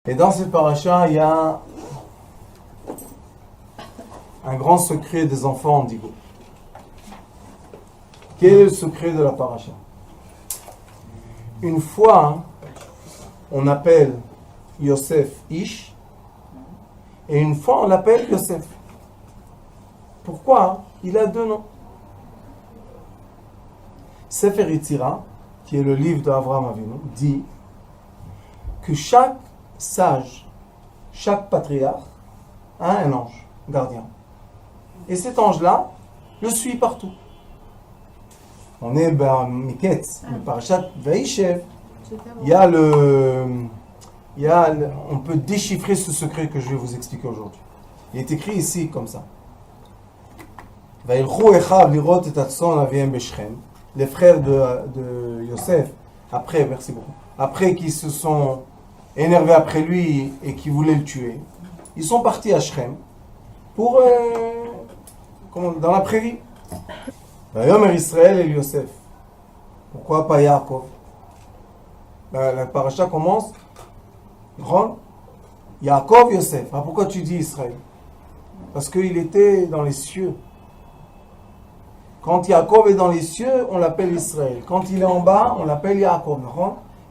Et dans cette paracha, il y a un grand secret des enfants Digo. Quel est le secret de la paracha? Une fois, on appelle Yosef Ish, et une fois, on l'appelle Yosef. Pourquoi? Il a deux noms. Sefer Yetzira, qui est le livre d'Avraham Avinu, dit que chaque sage, chaque patriarche a un ange gardien. Et cet ange-là le suit partout. On est Miketz, le parashat Vaïchev. On peut déchiffrer ce secret que je vais vous expliquer aujourd'hui. Il est écrit ici comme ça. Les frères de Yosef, après qu'ils se sont énervés après lui et qu'ils voulaient le tuer, ils sont partis à Shrem pour dans la prairie. Vayomer Israël et Yosef. Pourquoi pas Yaakov? La paracha commence Yaakov Yosef. Ah, pourquoi tu dis Israël? Parce qu'il était dans les cieux. Quand Yaakov est dans les cieux, on l'appelle Israël. Quand il est en bas, on l'appelle Yaakov.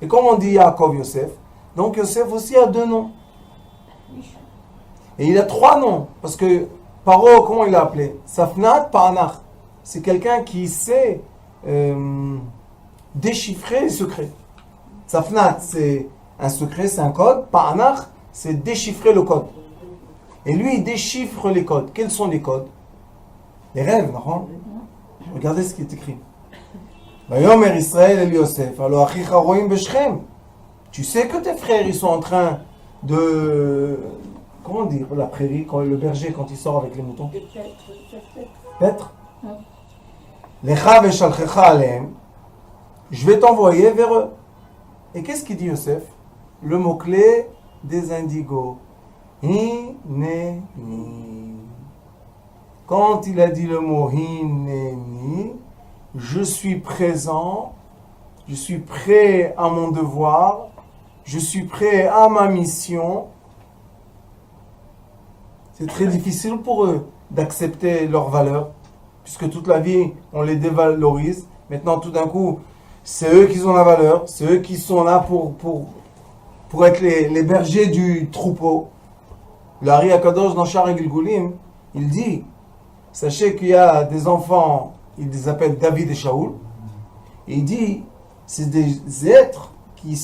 Et comme on dit Yaakov Yosef, donc Yosef aussi a deux noms. Et il a trois noms. Parce que Paro, comment il l'a appelé? Safnat Pa'anach. C'est quelqu'un qui sait déchiffrer les secrets. Safnat, c'est un secret, c'est un code. Pa'anach, c'est déchiffrer le code. Et lui, il déchiffre les codes. Quels sont les codes? Les rêves, non? Regardez ce qui est écrit. Vayomer Israël et Yosef, alo achicha roim b'Shechem. Tu sais que tes frères, ils sont en train de... Comment dire la prairie, le berger, quand il sort avec les moutons? Peut-être. Lecha v'shalchecha alehem. Je vais t'envoyer vers eux. Et qu'est-ce qu'il dit Yosef? Le mot-clé des indigos. Hineni. Quand il a dit le mot Hineni, je suis présent, je suis prêt à mon devoir, je suis prêt à ma mission. C'est très difficile pour eux d'accepter leurs valeurs, puisque toute la vie, on les dévalorise. Maintenant, tout d'un coup, c'est eux qui ont la valeur, c'est eux qui sont là pour être les bergers du troupeau. L'Ari Akadosh dans Shar Gilgulim, il dit, sachez qu'il y a des enfants, il les appelle David et Shaoul, et il dit, c'est des êtres qui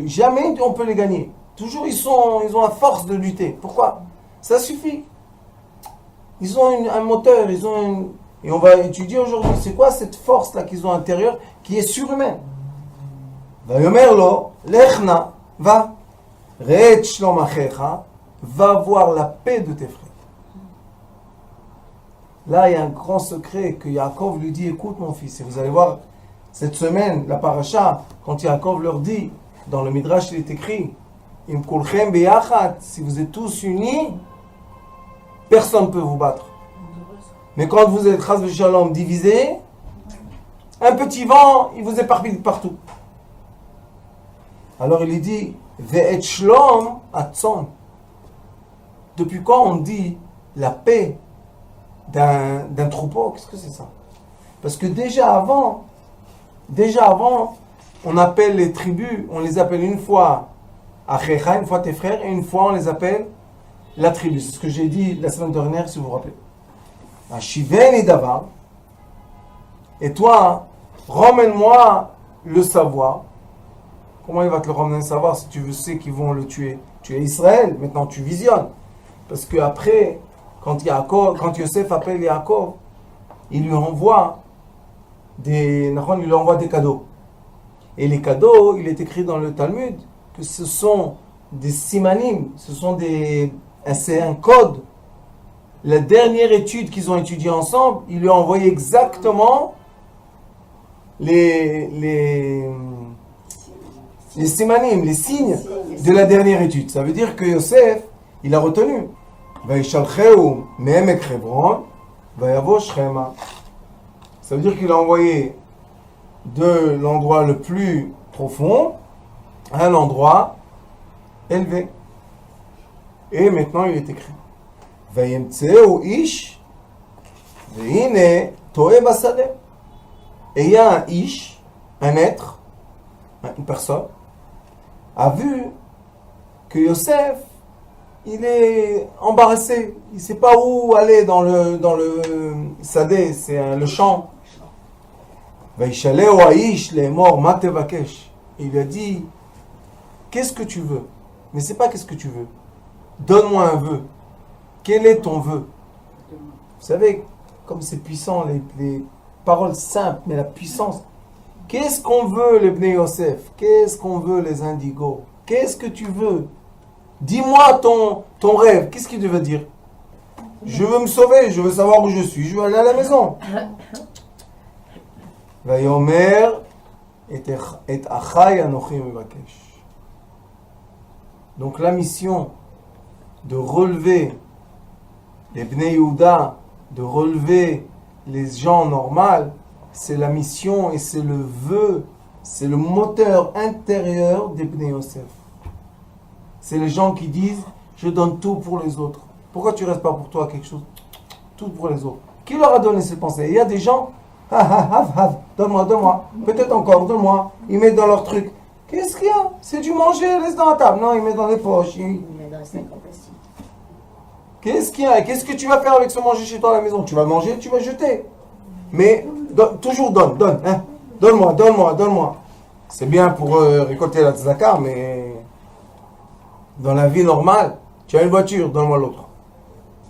jamais on peut les gagner. Toujours ils ont la force de lutter. Pourquoi? Ça suffit. Ils ont un moteur, et on va étudier aujourd'hui, c'est quoi cette force-là qu'ils ont à l'intérieur, qui est surhumaine. Vayomerlo, lechna, va. Re'et shlom achecha, va voir la paix de tes frères. Là, il y a un grand secret que Yaakov lui dit, écoute mon fils, et vous allez voir, cette semaine, la paracha, quand Yaakov leur dit, dans le Midrash, il est écrit, Im kulchem beyachat, si vous êtes tous unis, personne ne peut vous battre. Mais quand vous êtes chas v'shalom divisés, un petit vent, il vous éparpille partout. Alors il dit, ve'et shlom atzon. Depuis quand on dit la paix d'un troupeau? Qu'est-ce que c'est ça? Parce que déjà avant, on appelle les tribus, on les appelle une fois Achecha, une fois tes frères, et une fois on les appelle la tribu. C'est ce que j'ai dit la semaine dernière, si vous vous rappelez. Shiven et Davar. Et toi, ramène-moi le savoir. Comment il va te le ramener le savoir si tu sais qu'ils vont le tuer? Tu es Israël, maintenant tu visionnes. Parce que après, quand Yosef appelle Yaakov, il lui envoie des cadeaux. Et les cadeaux, il est écrit dans le Talmud que ce sont des simanim, c'est un code. La dernière étude qu'ils ont étudiée ensemble, il lui a envoyé exactement les simanim, les signes de la dernière étude. Ça veut dire que Yosef, il a retenu. Vaishalcheu me'emek Hebron, vayavo Shechema. Ça veut dire qu'il a envoyé de l'endroit le plus profond à un endroit élevé. Et maintenant il est écrit. Vayemtseu ish veine toe basade. Et il y a un ish, un être, une personne, a vu que Yosef, il est embarrassé. Il ne sait pas où aller dans le sadé, c'est le champ. Vaïchaleo Aïch, les morts, Matevakesh. Il lui a dit, qu'est-ce que tu veux? Mais c'est pas qu'est-ce que tu veux. Donne-moi un vœu. Quel est ton vœu? Vous savez, comme c'est puissant, les paroles simples, mais la puissance. Qu'est-ce qu'on veut, les Bnei Yosef? Qu'est-ce qu'on veut, les indigos? Qu'est-ce que tu veux? Dis-moi ton rêve. Qu'est-ce qu'il devait dire? Je veux me sauver, je veux savoir où je suis, je veux aller à la maison. Vayomer et achai anochi mevakesh. Donc la mission de relever les Bnei Yehuda, de relever les gens normaux, c'est la mission et c'est le vœu, c'est le moteur intérieur des Bnei Yosef. C'est les gens qui disent « Je donne tout pour les autres ». Pourquoi tu ne restes pas pour toi quelque chose? Tout pour les autres. Qui leur a donné ces pensées? Il y a des gens « donne-moi, donne-moi, peut-être encore, donne-moi ». Ils mettent dans leur truc. Qu'est-ce qu'il y a? C'est du manger, laisse dans la table. Non, ils mettent dans les poches. Ils mettent dans les sacs en plastique. Qu'est-ce qu'il y a? Qu'est-ce que tu vas faire avec ce manger chez toi à la maison? Tu vas manger, tu vas jeter. Mais toujours donne. Hein? Donne-moi. C'est bien pour récolter la tzedaka, mais dans la vie normale, tu as une voiture, donne-moi l'autre.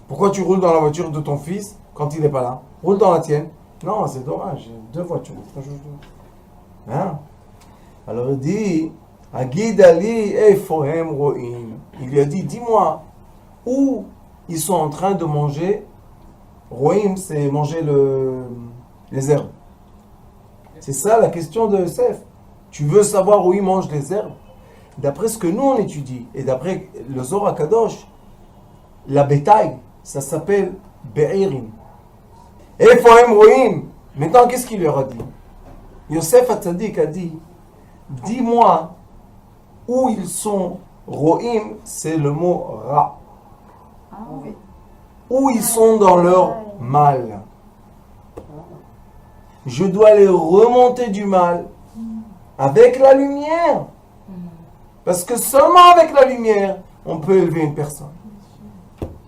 Pourquoi tu roules dans la voiture de ton fils quand il n'est pas là? Roule dans la tienne. Non, c'est dommage, j'ai deux voitures. Hein? Alors il dit, Agid Ali Efohem Ro'im. Il lui a dit, dis-moi, où ils sont en train de manger. Ro'im, c'est manger les herbes. C'est ça la question de Yosef. Tu veux savoir où ils mangent les herbes? D'après ce que nous on étudie, et d'après le Zohar Kadosh, la bétail, ça s'appelle Be'irim. Efohem Ro'im. Maintenant, qu'est-ce qu'il leur a dit? Yosef Hatzadik a dit, dis-moi où ils sont. Ro'im, c'est le mot Ra. Où ils sont dans leur mal. Je dois les remonter du mal avec la lumière. Parce que seulement avec la lumière, on peut élever une personne.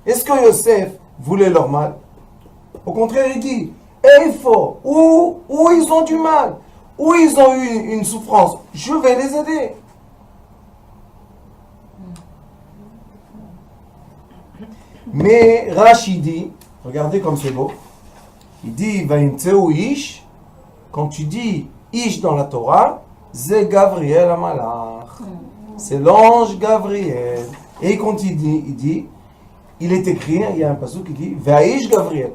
Est-ce que Yosef voulait leur mal? Au contraire, il dit, il faut, où ils ont du mal, où ils ont eu une souffrance, je vais les aider. Mais Rashi dit, regardez comme c'est beau, il dit, Vaimtseu ish, quand tu dis ish dans la Torah, c'est Gabriel Amalach. C'est l'ange Gabriel. Et quand il dit, il est écrit, il y a un passage qui dit, Vaish Gabriel.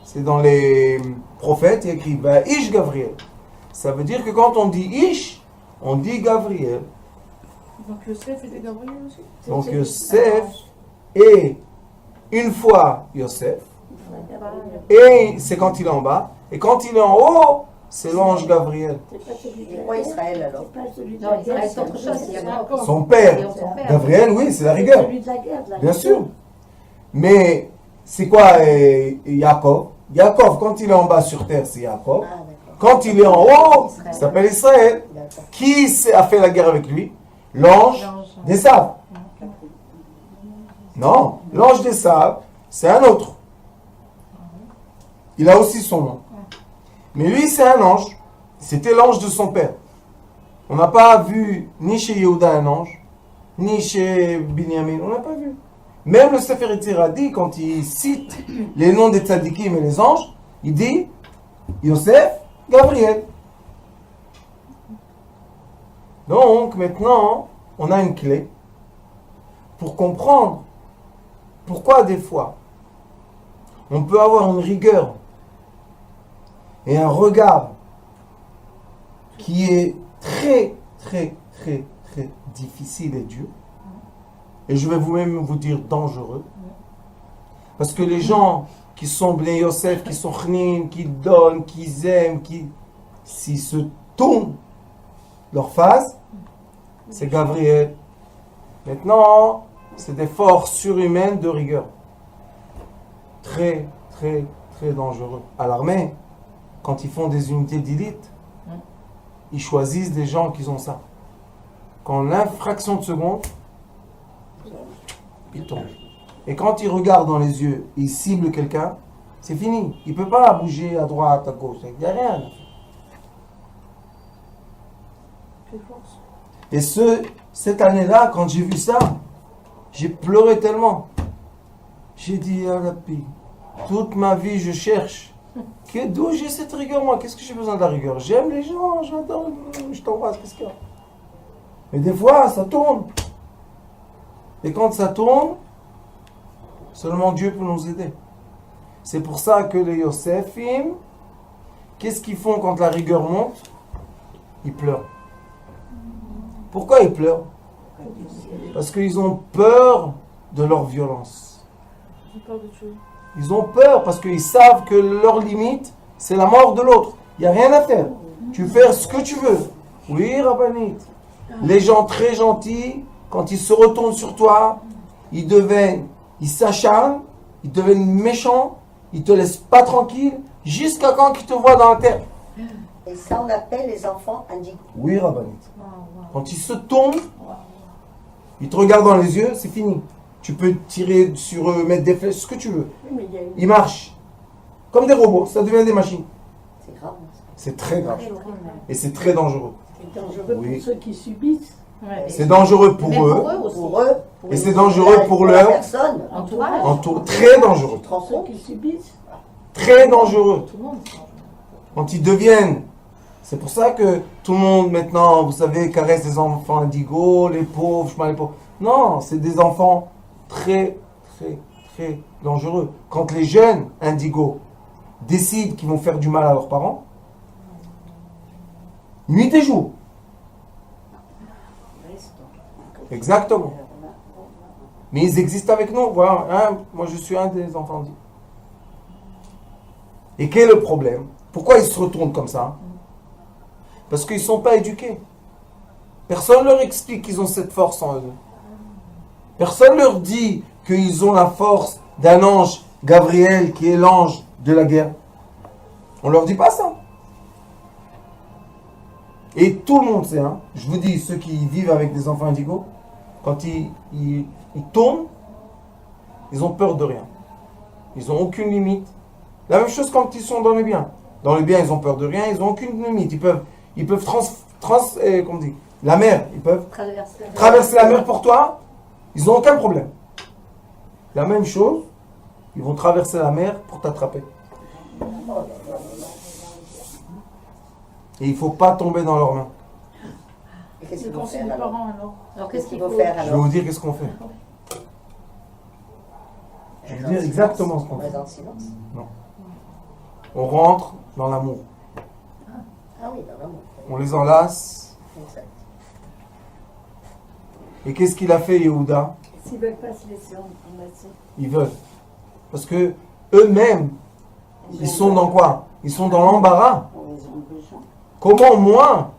C'est dans les prophètes, il y a écrit Vaish Gabriel. Ça veut dire que quand on dit ish, on dit Gabriel. Donc Yosef était Gabriel aussi? Donc Yosef est une fois Yosef, et c'est quand il est en bas, et quand il est en haut, c'est l'ange Gabriel. C'est quoi Israël alors? Non, Israël c'est autre chose, il y a Jacob. Son père. Gabriel, oui, c'est la rigueur. Celui de la guerre, Bien sûr. Mais c'est quoi Yaakov? Yaakov, quand il est en bas sur terre, c'est Yaakov. Ah, Quand il est en haut, il s'appelle Israël. Qui a fait la guerre avec lui? L'ange des sables. Non, l'ange des sables, c'est un autre. Il a aussi son nom. Mais lui, c'est un ange. C'était l'ange de son père. On n'a pas vu ni chez Yehuda un ange, ni chez Binyamin. On n'a pas vu. Même le Sefer Yetzirah a dit, quand il cite les noms des tzadikim et les anges, il dit Yosef, Gabriel. Donc, maintenant, on a une clé pour comprendre pourquoi des fois on peut avoir une rigueur et un regard qui est très, très, très, très difficile et dur. Et je vais même vous dire dangereux. Parce que les gens qui sont Bnei Yosef, qui sont chnin, qui donnent, qui aiment, s'ils se tournent leur face, c'est Gabriel. Maintenant, c'est des forces surhumaines de rigueur. Très, très, très dangereux. À l'armée, quand ils font des unités d'élite, ils choisissent des gens qui ont ça. Quand l'infraction de seconde, ils tombent. Et quand ils regardent dans les yeux, ils ciblent quelqu'un, c'est fini. Il ne peut pas bouger à droite, à gauche. Il n'y a rien. Et cette année-là, quand j'ai vu ça, j'ai pleuré tellement. J'ai dit, ah, la pie, toute ma vie, je cherche. D'où j'ai cette rigueur, moi? Qu'est-ce que j'ai besoin de la rigueur? J'aime les gens, j'adore, je t'embrasse, qu'est-ce qu'il y a? Mais des fois, ça tourne. Et quand ça tourne, seulement Dieu peut nous aider. C'est pour ça que les Yosefim, qu'est-ce qu'ils font quand la rigueur monte? Ils pleurent. Pourquoi ils pleurent? Parce qu'ils ont peur de leur violence. Ils ont peur parce qu'ils savent que leur limite, c'est la mort de l'autre. Il n'y a rien à faire. Tu fais ce que tu veux. Oui, Rabbanit. Les gens très gentils, quand ils se retournent sur toi, ils s'acharnent, ils deviennent méchants, ils te laissent pas tranquille, jusqu'à quand ils te voient dans la terre. Et ça, on appelle les enfants indigos. Oui, Rabbanit. Quand ils se tournent, ils te regardent dans les yeux, c'est fini. Tu peux tirer sur eux, mettre des flèches, ce que tu veux. Ils marchent. Comme des robots, ça devient des machines. C'est grave. C'est très grave. Et c'est très dangereux. C'est dangereux Oui. pour ceux qui subissent. C'est dangereux pour Mais eux. aussi. Pour eux. Et c'est dangereux pour la leur personne. Entourage. Très dangereux. Tu te rends Ceux compte? qui subissent. Très dangereux. Tout le monde. Quand ils deviennent. C'est pour ça que tout le monde maintenant, vous savez, caresse les enfants indigos, les pauvres, je sais pas les pauvres. Non, c'est des enfants très, très, très dangereux. Quand les jeunes indigos décident qu'ils vont faire du mal à leurs parents, nuit et jour. Exactement. Mais ils existent avec nous. Voilà, hein, moi, je suis un des enfants indigos. Et quel est le problème? Pourquoi ils se retournent comme ça? Parce qu'ils ne sont pas éduqués. Personne ne leur explique qu'ils ont cette force en eux. Personne ne leur dit qu'ils ont la force d'un ange, Gabriel, qui est l'ange de la guerre. On ne leur dit pas ça. Et tout le monde sait, hein, je vous dis, ceux qui vivent avec des enfants indigos, quand ils tombent, ils ont peur de rien. Ils n'ont aucune limite. La même chose quand ils sont dans le bien. Dans le bien, ils ont peur de rien, ils n'ont aucune limite. Ils peuvent comment on dit, la mer, ils peuvent traverser la mer pour toi, ils n'ont aucun problème. La même chose, ils vont traverser la mer pour t'attraper. Et il ne faut pas tomber dans leurs mains. Et qu'est-ce C'est qu'ils vont quand c'est faire les alors? parents alors. Alors qu'est-ce qu'ils vont faire Je vais alors? vous dire qu'est-ce qu'on fait. Je vais vous dire exactement ce qu'on fait. Reste en silence. On rentre dans l'amour. Ah oui, dans l'amour. On les enlace. Exact. Et qu'est-ce qu'il a fait, Yehuda? S'ils ne veulent pas se laisser embrasser. Ils veulent. Parce que eux-mêmes, ils sont dans quoi? Ils sont dans l'embarras. On les empêche. Comment moi,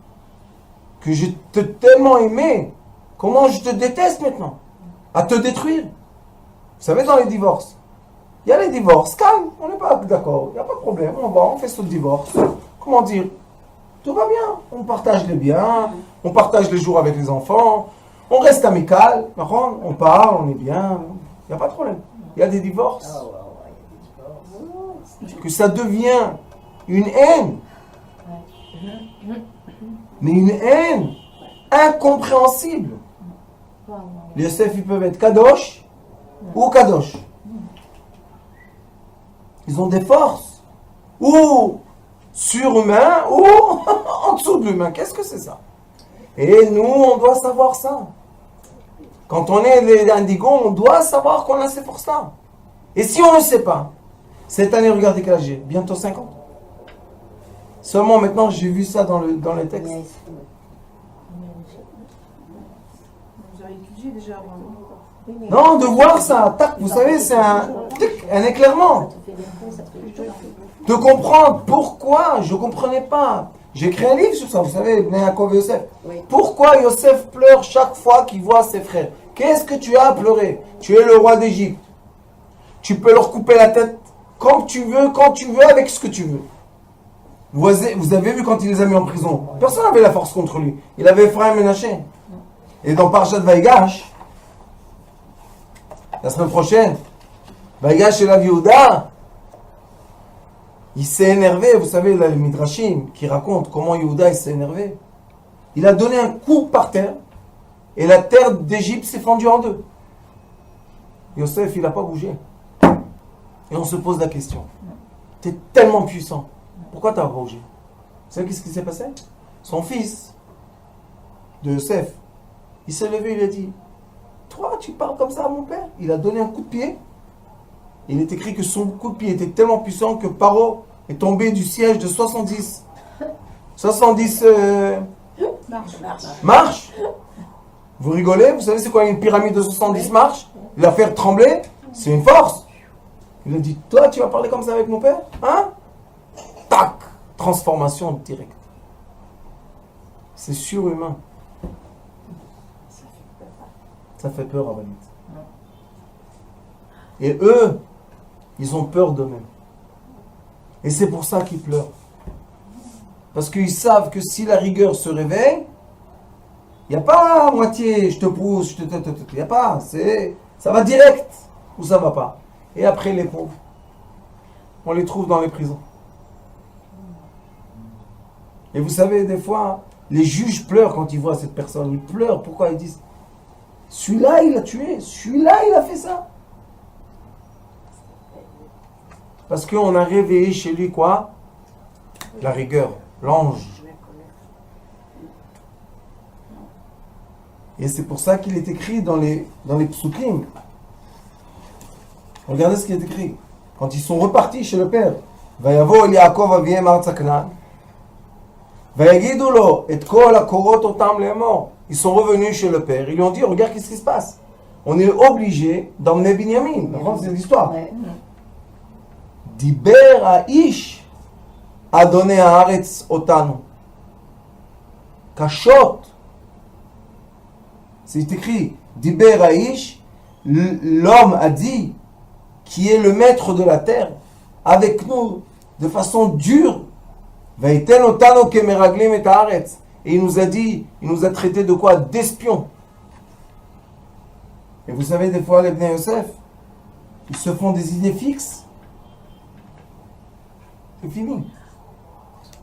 que je t'ai tellement aimé, comment je te déteste maintenant? À te détruire. Vous savez, dans les divorces, il y a les divorces, calme, on n'est pas d'accord, il n'y a pas de problème, on fait ce divorce. Comment dire? Tout va bien, on partage les biens, on partage les jours avec les enfants, on reste amical, on parle, on est bien, il n'y a pas de problème. Il y a des divorces, Ah ouais, il y a des divorces. que ça devient une haine. Mais une haine incompréhensible. Les Yosef, ils peuvent être Kadosh ou Kadosh. Ils ont des forces. Ou surhumains ou en dessous de l'humain. Qu'est-ce que c'est ça? Et nous, on doit savoir ça. Quand on est les indigos, on doit savoir qu'on a ces forces-là. Et si on ne sait pas, cette année, regardez quel âge j'ai, bientôt 50. Seulement maintenant, j'ai vu ça dans les textes. Vous avez étudié déjà avant. Non, de voir ça, tac, vous savez, c'est un éclairement. De comprendre pourquoi, je ne comprenais pas. J'ai écrit un livre sur ça, vous savez, Bnei Yaakov et Yosef. Oui. Pourquoi Yosef pleure chaque fois qu'il voit ses frères? Qu'est-ce que tu as à pleurer? Tu es le roi d'Égypte. Tu peux leur couper la tête quand tu veux, avec ce que tu veux. Vous avez vu quand il les a mis en prison. Personne n'avait la force contre lui. Il avait Ephraim et Ménaché. Et dans Parashat Vaïgash, la semaine prochaine, Vaïgash et la Yehuda, il s'est énervé. Vous savez, là, les Midrashim qui racontent comment Yehuda il s'est énervé. Il a donné un coup par terre et la terre d'Égypte s'est fendue en deux. Yosef, il n'a pas bougé. Et on se pose la question. Tu es tellement puissant. Pourquoi tu n'as pas bougé? Vous savez qu'est-ce qui s'est passé? Son fils de Yosef, il s'est levé, il a dit, toi, tu parles comme ça à mon père? Il a donné un coup de pied. Il est écrit que son coup de pied était tellement puissant que Paro est tombé du siège de 70 marches. Vous rigolez? Vous savez c'est quoi une pyramide de 70 marches? Il a fait trembler. C'est une force. Il a dit, toi, tu vas parler comme ça avec mon père? Hein? Tac! Transformation directe. C'est surhumain. Ça fait peur, Avanit. Et eux, ils ont peur d'eux-mêmes. Et c'est pour ça qu'ils pleurent. Parce qu'ils savent que si la rigueur se réveille, il n'y a pas à moitié, je te pousse, il n'y a pas. Ça va direct ou ça va pas. Et après, les pauvres, on les trouve dans les prisons. Et vous savez, des fois, les juges pleurent quand ils voient cette personne. Ils pleurent. Pourquoi? Ils disent, celui-là, il a tué. Celui-là, il a fait ça. Parce qu'on a réveillé chez lui quoi? La rigueur, l'ange. Et c'est pour ça qu'il est écrit dans les psukim. Regardez ce qu'il est écrit. Quand ils sont repartis chez le père, Vayavo el Yaakov aviem artsa Canaan, Vayagidu lo et kol hakorot otam le'emor. Ils sont revenus chez le père. Ils lui ont dit, regarde qu'est-ce qui se passe. On est obligé d'emmener Binyamin. C'est l'histoire. Diber Aish a donné à Haaretz Otanu. Kashot. C'est écrit, Diber Aish, l'homme a dit, qui est le maître de la terre, avec nous, de façon dure. Vaïten Otanu kemeraglim et Haaretz. Et il nous a dit, il nous a traité de quoi? D'espions. Et vous savez, des fois, les Bnei Yosef, ils se font des idées fixes. C'est fini.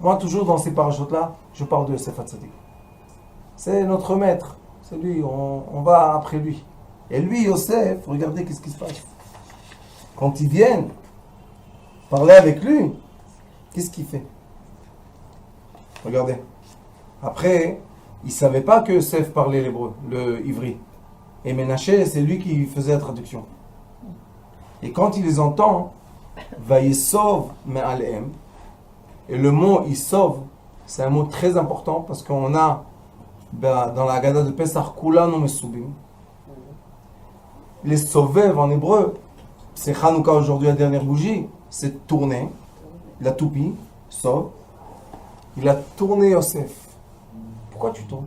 Moi, toujours dans ces parachutes-là, je parle de Yosef Hatzadik. C'est notre maître. C'est lui, on va après lui. Et lui, Yosef, regardez qu'est-ce qui se passe. Quand ils viennent parler avec lui, qu'est-ce qu'il fait? Regardez. Après, il ne savait pas que Yosef parlait l'hébreu, le ivri. Et Ménaché, c'est lui qui faisait la traduction. Et quand il les entend, Vayesov me'alehem. Et le mot Isov, c'est un mot très important parce qu'on a dans la Haggadah de Pesach, Kulanu Mesubim. Les Sovev en hébreu, c'est Hanouka aujourd'hui, la dernière bougie, c'est tourner. Il a toupie, Sov. Il a tourné Yosef. Pourquoi tu tournes?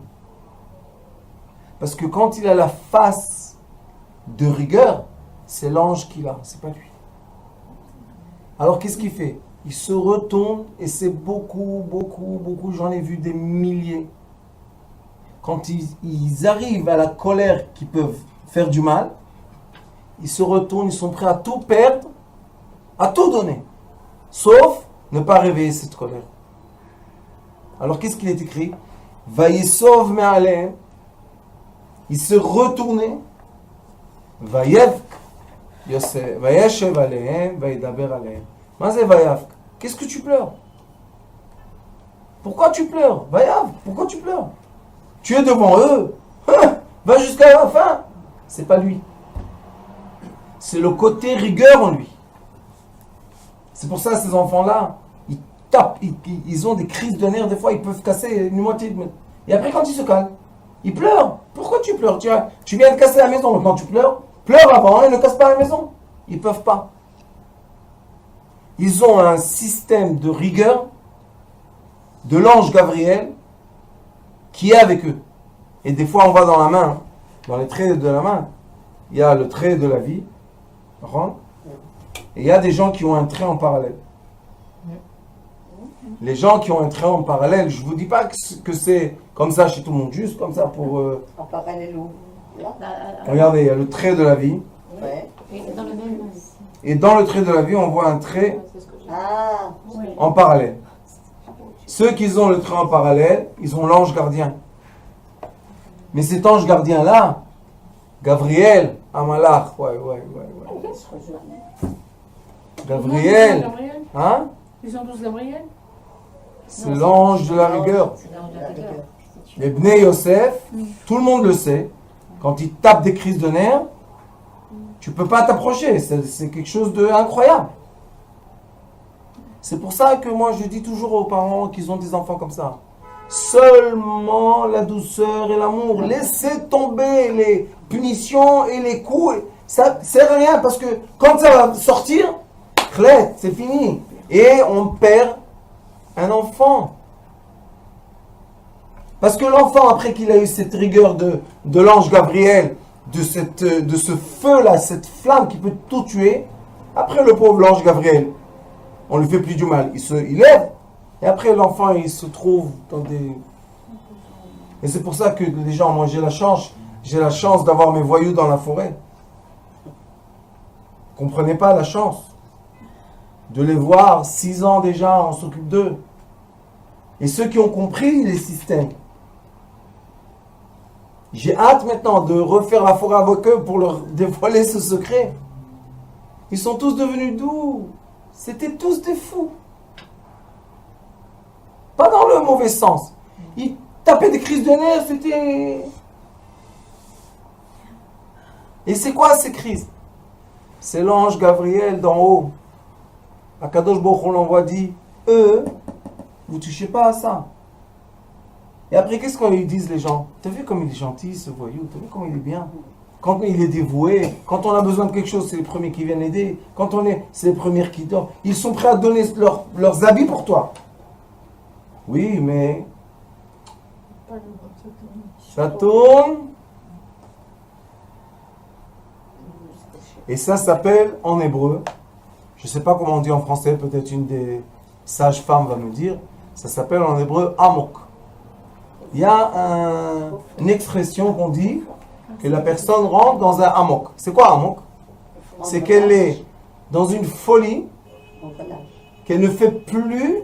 Parce que quand il a la face de rigueur, c'est l'ange qu'il a, c'est pas lui. Alors qu'est-ce qu'il fait? Il se retourne et c'est beaucoup, j'en ai vu des milliers. Quand ils arrivent à la colère qui peuvent faire du mal, ils se retournent, ils sont prêts à tout perdre, à tout donner, sauf ne pas réveiller cette colère. Alors qu'est-ce qu'il est écrit? Vayesov me'alehem. Il se retournait. Vayevk Yosef. Vayeshev alehem. Vayedaber alehem. Mazé vayavk. Qu'est-ce que tu pleures? Pourquoi tu pleures? Vayav, pourquoi tu pleures? Tu es devant eux. Va jusqu'à la fin. C'est pas lui. C'est le côté rigueur en lui. C'est pour ça ces enfants-là, ils tapent, ils ont des crises de nerfs, des fois ils peuvent casser une moitié de... Et après quand ils se calment, ils pleurent. Pourquoi tu pleures? Tu viens de casser la maison, quand tu pleures, pleure avant et ne casse pas la maison. Ils peuvent pas. Ils ont un système de rigueur de l'ange Gabriel qui est avec eux. Et des fois on va dans la main, Dans les traits de la main, il y a le trait de la vie. Et il y a des gens qui ont un trait en parallèle. Les gens qui ont un trait en parallèle, je ne vous dis pas que c'est comme ça chez tout le monde, juste comme ça pour... En parallèle où? Là? Regardez, il y a le trait de la vie. Ouais. Et dans le même. Et dans le trait de la vie, on voit un trait Ah, en parallèle. Ceux qui ont le trait en parallèle, ils ont l'ange gardien. Mais cet ange gardien-là, Gabriel, Amalach, ouais. Gabriel, hein? Ils sont tous Gabriel? C'est l'ange de la rigueur. C'est dans la rigueur. Les Bnei Yosef, tout le monde le sait, quand ils tapent des crises de nerfs, tu ne peux pas t'approcher, c'est quelque chose d'incroyable. C'est pour ça que moi je dis toujours aux parents qu'ils ont des enfants comme ça. Seulement la douceur et l'amour. Laissez tomber les punitions et les coups. Ça ne sert à rien parce que quand ça va sortir, c'est fini. Et on perd un enfant. Parce que l'enfant, après qu'il a eu cette rigueur de l'ange Gabriel, de ce feu-là, cette flamme qui peut tout tuer, après le pauvre l'ange Gabriel, on ne lui fait plus du mal. Il lève, et après l'enfant, il se trouve dans des... Et c'est pour ça que les gens, moi j'ai la chance d'avoir mes voyous dans la forêt. Vous ne comprenez pas la chance de les voir, 6 ans déjà, on s'occupe d'eux. Et ceux qui ont compris les systèmes, j'ai hâte maintenant de refaire la forêt avec eux pour leur dévoiler ce secret. Ils sont tous devenus doux. C'était tous des fous. Pas dans le mauvais sens. Ils tapaient des crises de nerfs, c'était... Et c'est quoi ces crises? C'est l'ange Gabriel d'en haut. Akadosh Baruch Hu l'envoie dit, eux, vous touchez pas à ça. Et après, qu'est-ce qu'ils disent les gens? T'as vu comme il est gentil ce voyou? T'as vu comme il est bien? Quand il est dévoué, quand on a besoin de quelque chose, c'est les premiers qui viennent aider. C'est les premiers qui donnent. Ils sont prêts à donner leurs habits pour toi. Oui, mais ça tourne. Et ça s'appelle en hébreu, je ne sais pas comment on dit en français, peut-être une des sages-femmes va me dire, ça s'appelle en hébreu amok. Il y a une expression qu'on dit que la personne rentre dans un amok. C'est quoi amok? C'est qu'elle est dans une folie, qu'elle ne fait plus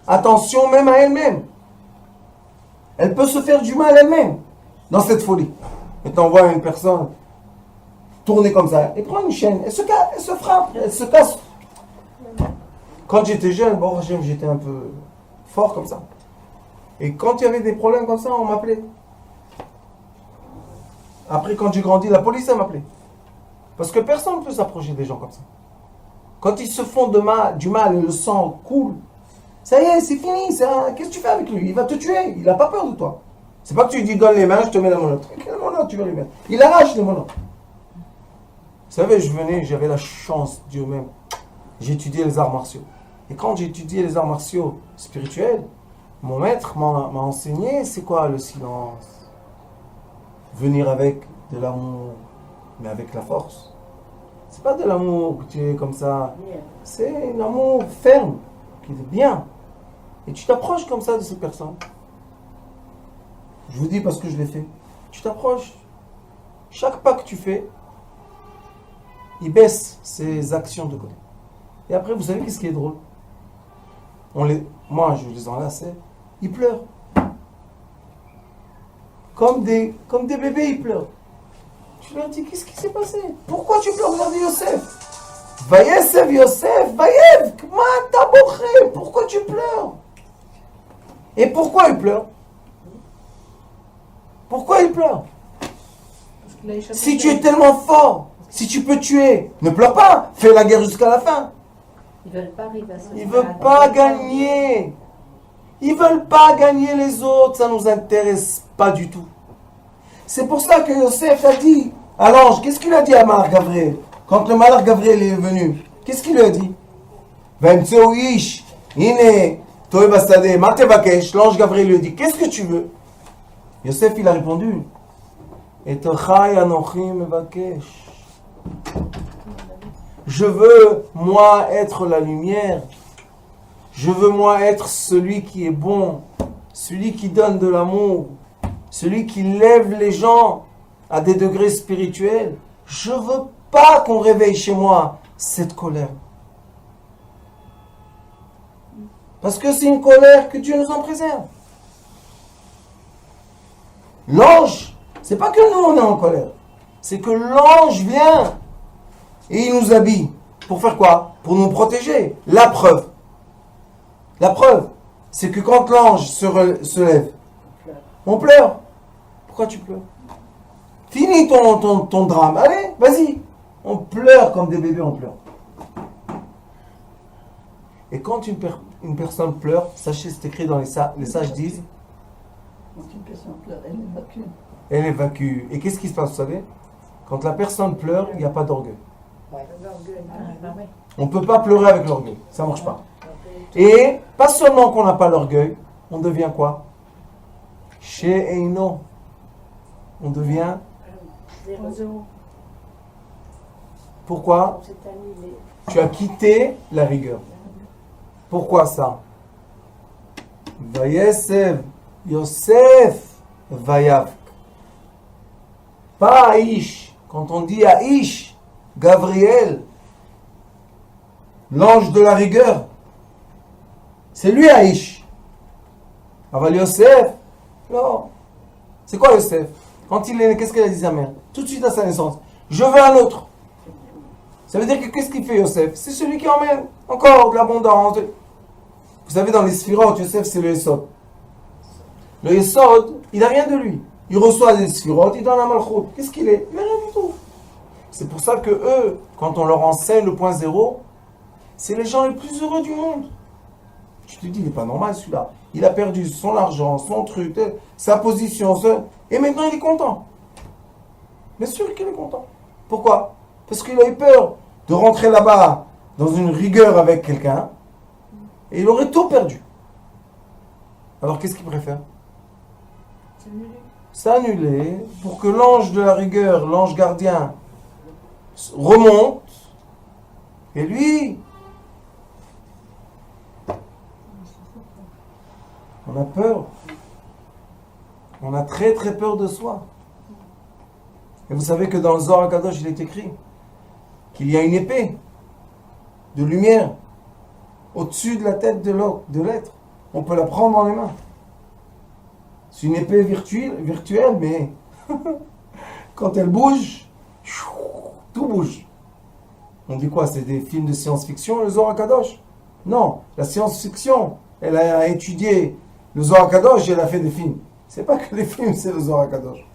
attention même à elle-même. Elle peut se faire du mal elle-même dans cette folie. Et t'envoies une personne tourner comme ça, elle prend une chaîne, elle se frappe, elle se casse. Quand j'étais jeune, j'étais un peu fort comme ça. Et quand il y avait des problèmes comme ça, on m'appelait. Après, quand j'ai grandi, la police, elle m'appelait. Parce que personne ne peut s'approcher des gens comme ça. Quand ils se font du mal et le sang coule, ça y est, c'est fini. Qu'est-ce que tu fais avec lui? Il va te tuer. Il n'a pas peur de toi. C'est pas que tu lui dis donne les mains, je te mets la monote. Quelle monote tu vas lui mettre? Il arrache les monotes. Vous savez, j'avais la chance, Dieu même. J'ai étudié les arts martiaux. Et quand j'ai étudié les arts martiaux spirituels, mon maître m'a enseigné c'est quoi le silence. Venir avec de l'amour, mais avec la force. C'est pas de l'amour que tu es comme ça. C'est un amour ferme, qui est bien. Et tu t'approches comme ça de cette personne. Je vous dis parce que je l'ai fait. Tu t'approches. Chaque pas que tu fais, il baisse ses actions de côté. Et après, vous savez qu'est-ce qui est drôle? Moi, je les enlaçais. Ils pleurent. Comme des bébés, ils pleurent. Je leur dis, qu'est-ce qui s'est passé? Pourquoi tu pleures? Regardez Yosef. Vayesev Yosef, Vayev, Kma taboché. Pourquoi tu pleures? Et pourquoi il pleure? Pourquoi il pleure? Si tu es tellement fort, si tu peux tuer, ne pleure pas. Fais la guerre jusqu'à la fin. Ils veulent pas arriver à ce Ils ne veulent pas gagner. Ils ne veulent pas gagner les autres. Ça ne nous intéresse pas du tout. C'est pour ça que Yosef a dit à l'ange, qu'est-ce qu'il a dit à Malach Gabriel? Quand le Malach Gabriel est venu, qu'est-ce qu'il lui a dit? L'ange Gabriel lui a dit, qu'est-ce que tu veux? Yosef, il a répondu, Et Tochai Anochi Mevakesh. Je veux, moi, être la lumière. Je veux, moi, être celui qui est bon, celui qui donne de l'amour, celui qui lève les gens à des degrés spirituels. Je veux pas qu'on réveille chez moi cette colère. Parce que c'est une colère que Dieu nous en préserve. L'ange, c'est pas que nous on est en colère, c'est que l'ange vient et il nous habille. Pour faire quoi? Pour nous protéger. La preuve, c'est que quand l'ange se lève, on pleure. Pourquoi tu pleures? Finis ton drame. Allez, vas-y. On pleure comme des bébés, on pleure. Et quand une personne pleure, sachez, c'est écrit dans les sages disent, Quand une personne pleure, elle évacue. elle évacue. Et qu'est-ce qui se passe, vous savez? Quand la personne pleure, il n'y a pas d'orgueil. On ne peut pas pleurer avec l'orgueil. Ça ne marche pas. Et pas seulement qu'on n'a pas l'orgueil, on devient quoi? Chez Eino. On devient... Zéro. Pourquoi? C'est annulé. Tu as quitté la rigueur. Pourquoi ça? Vayesev, Yosef, Vayavk. Pas Aïch. Quand on dit Aïch, Gabriel, l'ange de la rigueur, c'est lui Aïch. Aval Yosef, non. C'est quoi Yosef? Quand il est né, qu'est-ce qu'elle a dit sa mère? Tout de suite à sa naissance. Je veux un autre. Ça veut dire que qu'est-ce qu'il fait Yosef? C'est celui qui emmène encore de l'abondance. Vous savez, dans les sphirotes, Yosef, c'est le Yesod. Le Yesod, il n'a rien de lui. Il reçoit des sphirotes, il donne un malchut. Qu'est-ce qu'il est? Il n'a rien du tout. C'est pour ça que eux, quand on leur enseigne le point zéro, c'est les gens les plus heureux du monde. Je te dis, il n'est pas normal celui-là. Il a perdu son argent, son truc, sa position, et maintenant il est content. Bien sûr qu'il est content. Pourquoi? Parce qu'il a eu peur de rentrer là-bas dans une rigueur avec quelqu'un, et il aurait tout perdu. Alors qu'est-ce qu'il préfère? S'annuler pour que l'ange de la rigueur, l'ange gardien, remonte, et lui, on a peur. On a très très peur de soi. Et vous savez que dans le Zohar HaKadosh, il est écrit qu'il y a une épée de lumière au-dessus de la tête de l'être. On peut la prendre dans les mains. C'est une épée virtuelle, mais quand elle bouge, tout bouge. On dit quoi? C'est des films de science-fiction, le Zohar HaKadosh? Non, la science-fiction, elle a étudié le Zohar HaKadosh et elle a fait des films. C'est pas que les films, c'est le Zohar HaKadosh.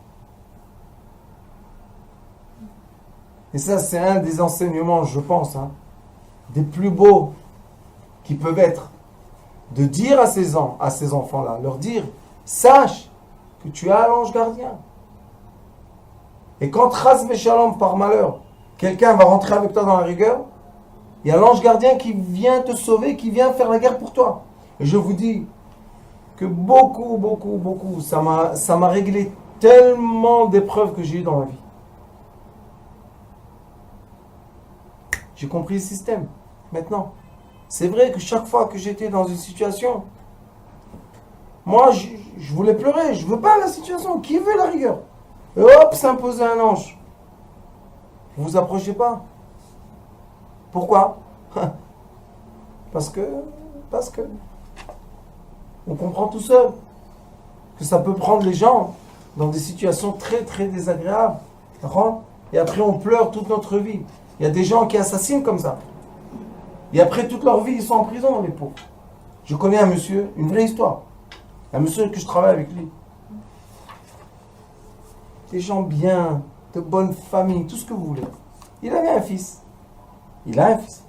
Et ça, c'est un des enseignements, je pense, des plus beaux qui peuvent être, de dire à ces enfants-là, leur dire, sache que tu as l'ange gardien. Et quand Chas Veshalom, par malheur, quelqu'un va rentrer avec toi dans la rigueur, il y a l'ange gardien qui vient te sauver, qui vient faire la guerre pour toi. Et je vous dis que beaucoup, ça m'a réglé tellement d'épreuves que j'ai eues dans ma vie. J'ai compris le système. Maintenant, c'est vrai que chaque fois que j'étais dans une situation, moi, je voulais pleurer. Je veux pas la situation. Qui veut la rigueur? Et hop, s'imposer un ange. Vous vous approchez pas. Pourquoi? Parce que on comprend tout seul que ça peut prendre les gens dans des situations très très désagréables. Et après on pleure toute notre vie. Il y a des gens qui assassinent comme ça. Et après toute leur vie, ils sont en prison, les pauvres. Je connais un monsieur, une vraie histoire. Un monsieur que je travaille avec lui. Des gens bien, de bonne famille, tout ce que vous voulez. Il avait un fils. Il a un fils.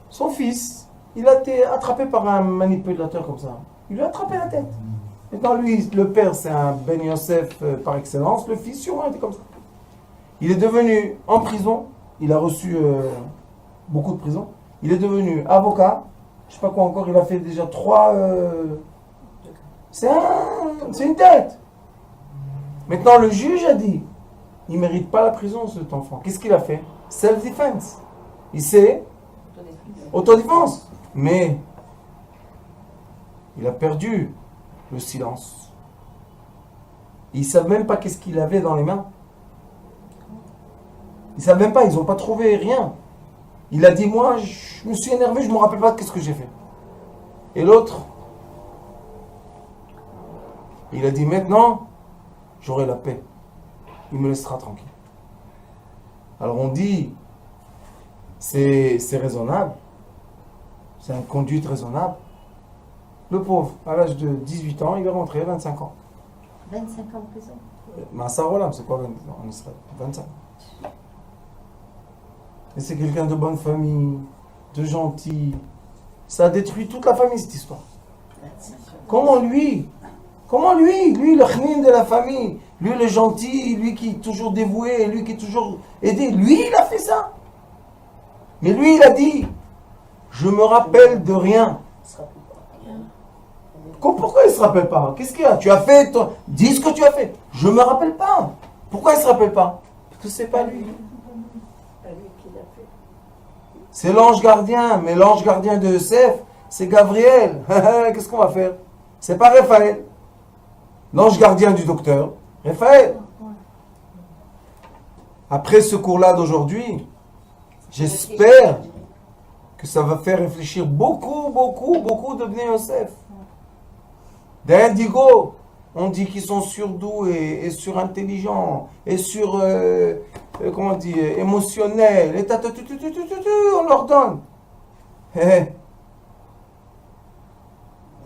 Son fils, il a été attrapé par un manipulateur comme ça. Il lui a attrapé la tête. Maintenant, lui, le père, c'est un Ben Yosef par excellence. Le fils, sûrement, était comme ça. Il est devenu en prison. Il a reçu beaucoup de prison. Il est devenu avocat. Je ne sais pas quoi encore. Il a fait déjà 3... C'est une tête. Maintenant, le juge a dit, il ne mérite pas la prison, cet enfant. Qu'est-ce qu'il a fait? Self-defense. Il s'est autodéfense. Mais il a perdu le silence. Ils ne savent même pas qu'est-ce qu'il avait dans les mains. Ils ne savent même pas, ils n'ont pas trouvé rien. Il a dit, moi, je me suis énervé, je ne me rappelle pas qu'est-ce que j'ai fait. Et l'autre, il a dit, maintenant, j'aurai la paix. Il me laissera tranquille. Alors on dit, c'est raisonnable. C'est une conduite raisonnable. Le pauvre, à l'âge de 18 ans, il va rentrer à 25 ans. 25 ans de prison. Massarolam, c'est quoi en Israël? 25. Et c'est quelqu'un de bonne famille, de gentil. Ça a détruit toute la famille, cette histoire. Comment lui, le khnin de la famille, lui le gentil, lui qui est toujours dévoué, lui qui est toujours aidé, lui il a fait ça. Mais lui il a dit, je me rappelle de rien. Pourquoi il ne se rappelle pas? Qu'est-ce qu'il y a? Tu as fait, dis ce que tu as fait. Je ne me rappelle pas. Pourquoi il ne se rappelle pas? Parce que c'est pas lui. C'est l'ange gardien, mais l'ange gardien de Yosef, c'est Gabriel. Qu'est-ce qu'on va faire? C'est pas Raphaël. L'ange gardien du docteur, Raphaël. Après ce cours-là d'aujourd'hui, j'espère que ça va faire réfléchir beaucoup de Bnei Yosef. D'indigo, on dit qu'ils sont surdoués et surintelligents et comment on dit, émotionnels. Et on leur donne. Ils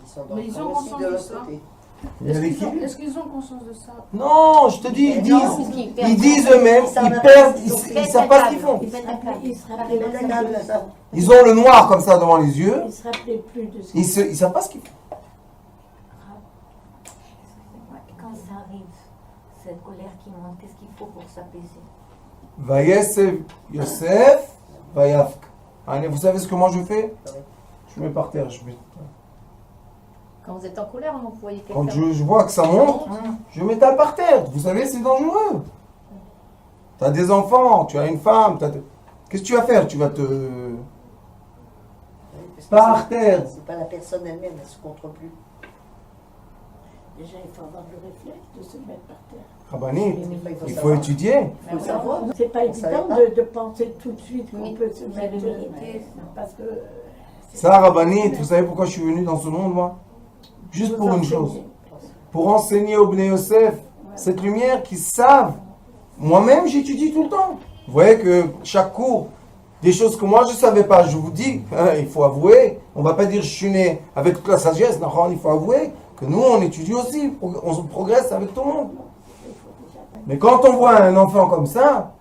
sont Mais ils ont aussi conscience de de l'autre ça. côté. Est-ce qu'ils ont conscience de ça? Non, je te dis, Mais ils non, disent eux-mêmes, ils perdent, ils ne savent pas ce qu'ils font. Ils pètent un câble. Il se rappelait de ça. Ils ont le noir comme ça devant les yeux, Il se rappelait plus de ça. ils ne savent pas ce qu'ils font. Quand ça arrive, cette colère qui monte, qu'est-ce qu'il faut pour s'apaiser? Vayesev Yosef, Vayafk. Allez, vous savez ce que moi je fais? Je mets par terre, Quand vous êtes en colère, vous voyez quelqu'un. quand je vois que ça monte, je m'étale par terre. Vous savez, c'est dangereux. Tu as des enfants, tu as une femme, qu'est-ce que tu vas faire? Tu vas te... Parce que Par c'est- terre. C'est pas la personne elle-même, elle se contrôle plus. Déjà, il faut avoir le réflexe de se mettre par terre. Rabbani, il faut savoir. étudier. Il faut savoir. C'est pas On savait évident pas. de penser tout de suite qu'on Oui, peut se c'est mettre l'humilité, parce que Ça, Rabbani, vous savez pourquoi je suis venu dans ce monde, moi? Juste pour une chose. Pour enseigner aux Bnei Yosef cette lumière qu'ils savent. Moi-même, j'étudie tout le temps. Vous voyez que chaque cours, des choses que moi je ne savais pas, je vous dis, il faut avouer, on ne va pas dire je suis né avec toute la sagesse, non, il faut avouer que nous on étudie aussi, on progresse avec tout le monde. Mais quand on voit un enfant comme ça,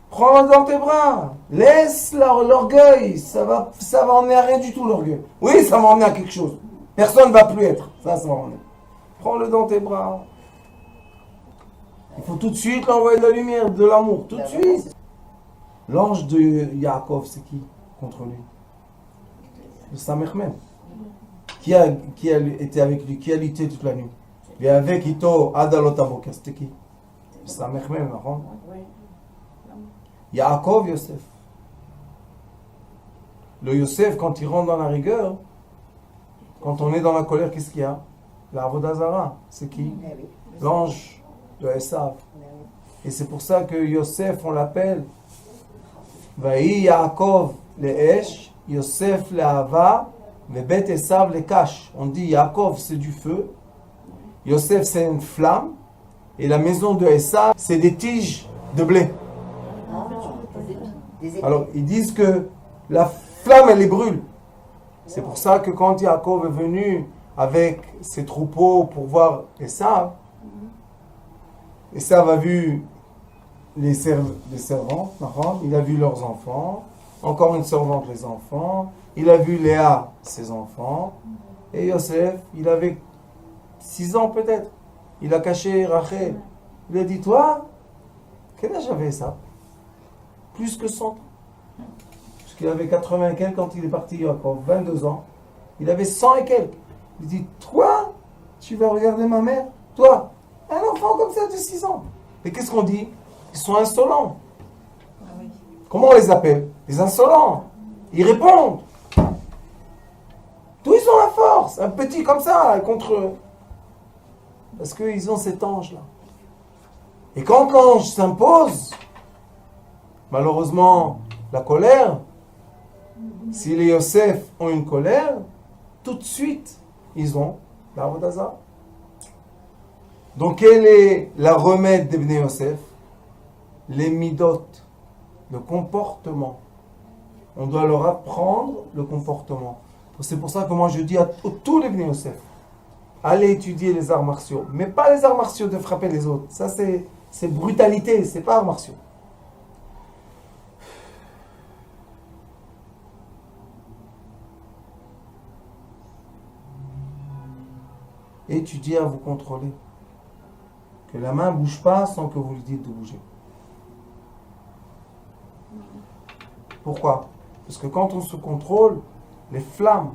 prends-le dans tes bras, laisse l'orgueil, ça va emmener à rien du tout l'orgueil. Oui, ça va emmener à quelque chose. Personne ne va plus être, ça va emmener. Prends-le dans tes bras. Il faut tout de suite l'envoyer de la lumière, de l'amour, tout de suite. L'ange de Yaakov, c'est qui contre lui? Le Samermen. Qui a été avec lui? Qui a lutté toute la nuit? Et avec Ito, Adalot Aboker, c'était qui? Le Samermen, non? Yaakov, Yosef. Le Yosef, quand il rentre dans la rigueur, quand on est dans la colère, qu'est-ce qu'il y a? La Avodazara, c'est qui? Eh oui. L'ange de Esav. Eh oui. Et c'est pour ça que Yosef, on l'appelle Vaï Yaakov le Esh, Yosef le Hava, Vebet Esav le Kash. On dit Yaakov c'est du feu, Yosef c'est une flamme, et la maison de Esav c'est des tiges de blé. Ah, des épis. Alors ils disent que la flamme elle les brûle. C'est pour ça que quand Yaakov est venu avec ses troupeaux pour voir Esav, Esav a vu les servantes, il a vu leurs enfants, encore une servante les enfants, il a vu Léa ses enfants, et Yosef, il avait 6 ans peut-être, il a caché Rachel. Il a dit, toi, quel âge avait ça? Plus que 100 ans. Parce qu'il avait 80 et quelques quand il est parti, Yaakov, 22 ans. Il avait 100 et quelques. Il dit, toi, tu vas regarder ma mère? Toi, un enfant comme ça de 6 ans. Et qu'est-ce qu'on dit? Ils sont insolents. Comment on les appelle? Les insolents. Ils répondent. D'où ils ont la force? Un petit comme ça, contre eux. Parce qu'ils ont cet ange-là. Et quand l'ange s'impose, malheureusement, la colère, si les Yosef ont une colère, tout de suite, ils ont la Avodah. Donc, quel est la remède des Bnei Yosef? Les midot, le comportement. On doit leur apprendre le comportement. C'est pour ça que moi je dis à tous les Bnei Yosef, allez étudier les arts martiaux. Mais pas les arts martiaux de frapper les autres. Ça c'est brutalité, c'est pas arts martiaux. Étudiez à vous contrôler. Que la main ne bouge pas sans que vous lui dites de bouger. Pourquoi? Parce que quand on se contrôle, les flammes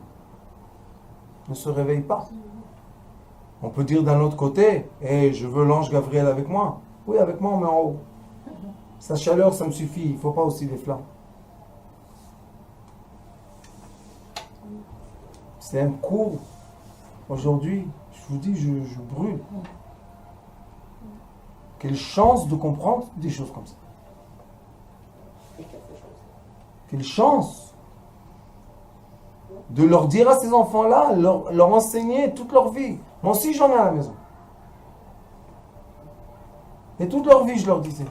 ne se réveillent pas. On peut dire d'un autre côté, je veux l'ange Gabriel avec moi. Oui, avec moi, mais en haut. Sa chaleur, ça me suffit. Il ne faut pas aussi les flammes. C'est un cours. Aujourd'hui, je vous dis, je brûle. Quelle chance de comprendre des choses comme ça. Quelle chance de leur dire à ces enfants-là, leur enseigner toute leur vie. Moi aussi, j'en ai à la maison. Et toute leur vie, je leur disais,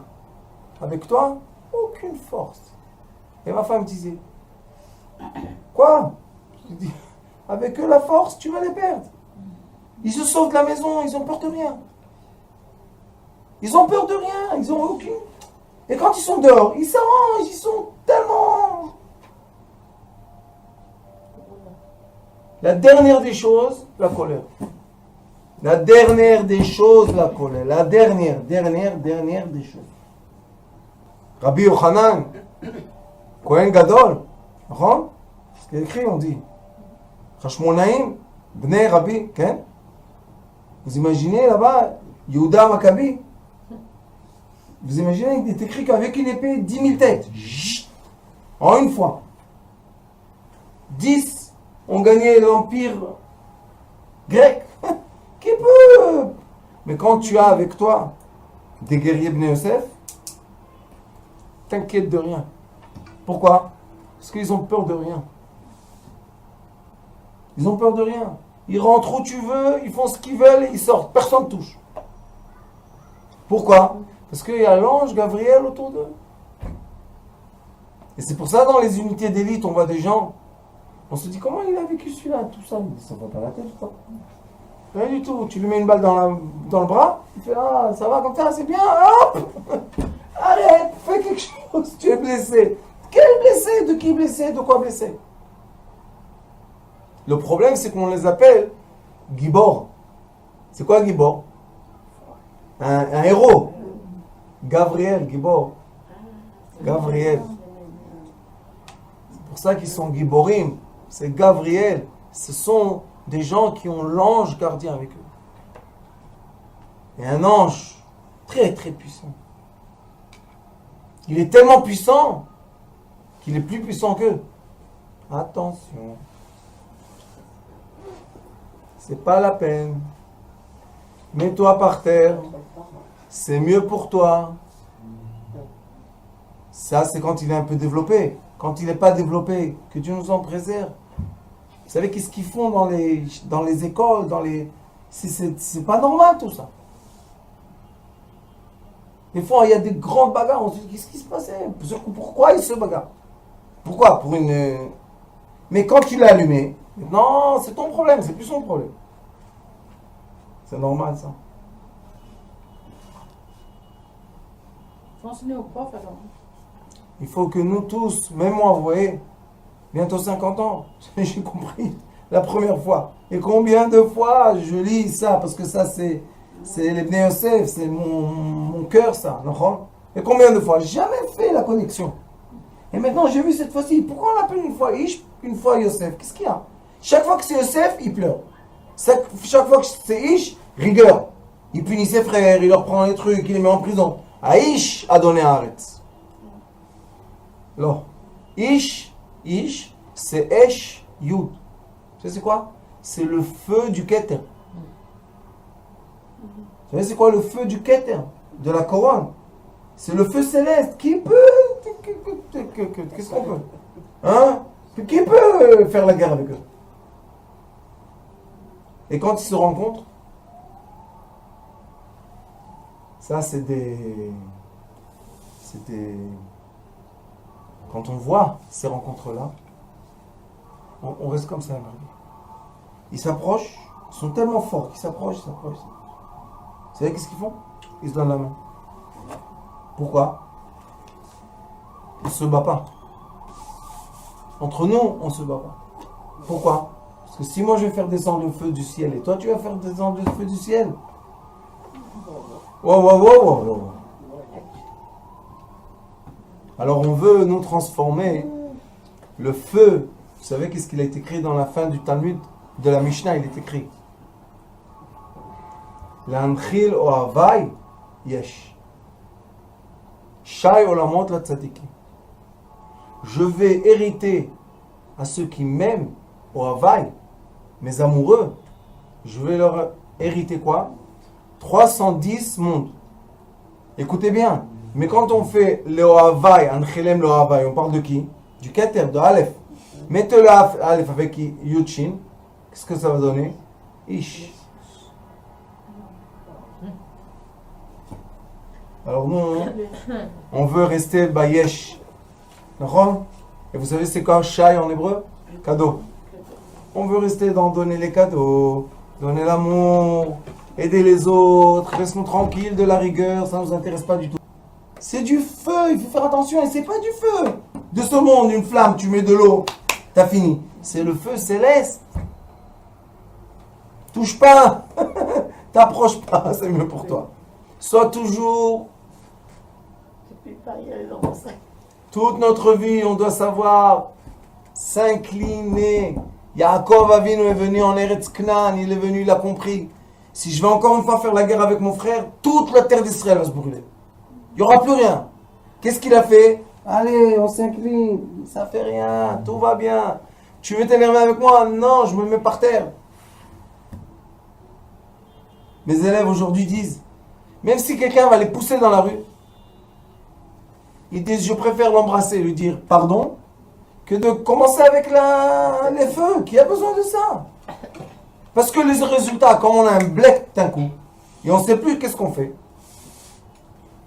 avec toi, aucune force. Et ma femme disait, quoi? Je dis, avec eux, la force, tu vas les perdre. Ils se sauvent de la maison, ils ont peur de rien. Ils ont peur de rien, ils ont aucune... Et quand ils sont dehors, ils s'arrangent, ils sont tellement... La dernière des choses, la colère. La dernière des choses, la colère. La dernière des choses. Rabbi Yochanan, Kohen Gadol, ce qui est écrit, on dit, Hashmonaïm, Bnei Rabbi, vous imaginez là-bas, Yehuda Maccabi, vous imaginez, il est écrit qu'avec une épée, 10 000 têtes, en une fois. 10 ont gagné l'empire grec. Qui peut? Mais quand tu as avec toi des guerriers Bnei Yosef, t'inquiète de rien. Pourquoi? Parce qu'ils ont peur de rien. Ils ont peur de rien. Ils rentrent où tu veux, ils font ce qu'ils veulent et ils sortent. Personne ne touche. Pourquoi? Parce qu'il y a l'ange Gabriel autour d'eux. Et c'est pour ça, dans les unités d'élite, on voit des gens, on se dit, comment il a vécu celui-là, tout ça? Ça va pas la tête, ça. Rien du tout. Tu lui mets une balle dans le bras, il fait, ah, ça va comme ça, c'est bien, hop. Arrête, fais quelque chose, tu es blessé. Quel blessé? De qui blessé? De quoi blessé? Le problème, c'est qu'on les appelle Gibor. C'est quoi Gibor? Un héros. Gabriel, Gibor. Gabriel. C'est pour ça qu'ils sont Giborim. C'est Gabriel. Ce sont des gens qui ont l'ange gardien avec eux. Et un ange très très puissant. Il est tellement puissant qu'il est plus puissant qu'eux. Attention. C'est pas la peine. Mets-toi par terre. C'est mieux pour toi. Ça, c'est quand il est un peu développé. Quand il n'est pas développé, que Dieu nous en préserve. Vous savez qu'est-ce qu'ils font dans les écoles, c'est pas normal tout ça. Des fois, il y a des grandes bagarres. On se dit, qu'est-ce qui se passait? Pourquoi ils se bagarrent? Pourquoi? Pour une... Mais quand tu l'as allumé, non, c'est ton problème, c'est plus son problème. C'est normal ça. Faut enseigner aux profs alors. Il faut que nous tous, même moi, vous voyez, bientôt 50 ans, j'ai compris la première fois. Et combien de fois je lis ça, parce que ça c'est les Bnei Yosef, c'est mon cœur ça, non? Et combien de fois? J'ai jamais fait la connexion. Et maintenant j'ai vu cette fois-ci, pourquoi on l'appelle une fois Ish, une fois Yosef? Qu'est-ce qu'il y a? Chaque fois que c'est Yosef, il pleure. Chaque fois que c'est Ish, rigueur. Il punit ses frères, il leur prend les trucs, il les met en prison. Aïsh a donné Haaretz. Non. Ish, c'est Esh Yud. Tu sais c'est quoi? C'est le feu du Keter. Tu sais c'est quoi le feu du Keter? De la couronne. C'est le feu céleste. Qui peut? Qu'est-ce qu'on peut? Hein? Qui peut faire la guerre avec eux? Et quand ils se rencontrent, ça c'est des... Quand on voit ces rencontres-là, on reste comme ça. Ils s'approchent, ils sont tellement forts qu'ils s'approchent. Vous savez qu'est-ce qu'ils font? Ils se donnent la main. Pourquoi? On ne se bat pas. Entre nous, on ne se bat pas. Pourquoi? Parce que si moi je vais faire descendre le feu du ciel et toi tu vas faire descendre le feu du ciel. Wow. Alors on veut nous transformer le feu. Vous savez qu'est-ce qu'il a été écrit dans la fin du Talmud de la Mishnah? Il est écrit L'anchil ohavai yesh Shai olamot la tzadikim. Je vais hériter à ceux qui m'aiment, ohavai, mes amoureux. Je vais leur hériter quoi? 310 mondes. Écoutez bien. Mais quand on fait le Ohavai, Anchilem le Ohavai, on parle de qui? Du Keter, de Aleph. Mettez le Aleph avec Yudshin. Qu'est-ce que ça va donner? Ish. Alors nous, on veut rester Bayesh. D'accord? Et vous savez c'est quoi Shai en hébreu? Cadeau. On veut rester dans donner les cadeaux, donner l'amour, aider les autres, restons tranquilles de la rigueur, ça ne nous intéresse pas du tout. C'est du feu, il faut faire attention, et c'est pas du feu de ce monde, une flamme, tu mets de l'eau, t'as fini. C'est le feu céleste. Touche pas, t'approches pas, c'est mieux pour toi. Sois toujours, toute notre vie, on doit savoir s'incliner. Yaakov Avinu est venu en Eretz Knan, il est venu, il a compris. Si je vais encore une fois faire la guerre avec mon frère, toute la terre d'Israël va se brûler. Il n'y aura plus rien. Qu'est-ce qu'il a fait? Allez, on s'incline. Ça fait rien. Tout va bien. Tu veux t'énerver avec moi? Non, je me mets par terre. Mes élèves aujourd'hui disent, même si quelqu'un va les pousser dans la rue, ils disent, je préfère l'embrasser et lui dire pardon, que de commencer avec les feux. Qui a besoin de ça? Parce que les résultats, quand on a un blec d'un coup, et on ne sait plus qu'est-ce qu'on fait,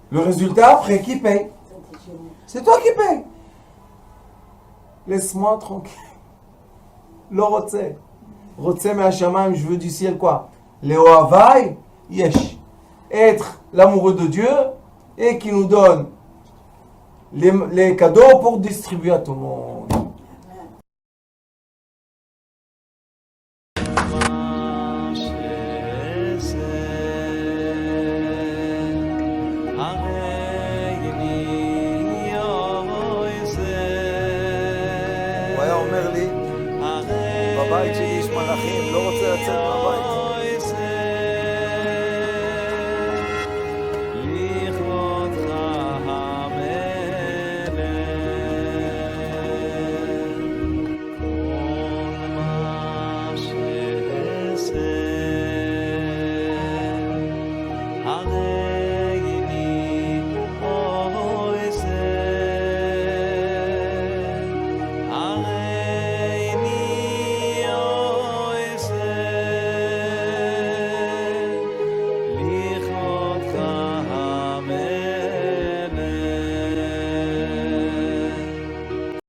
le résultat, après, qui paye? C'est toi qui paye. Laisse-moi tranquille. Le rotse. Rotse me'hashamayim, je veux du ciel quoi? Le ohavai yesh. Être l'amoureux de Dieu et qui nous donne les cadeaux pour distribuer à tout le monde. הוא היה אומר לי, בבית שלי יש מלאכים, לא רוצה לצאת מהבית.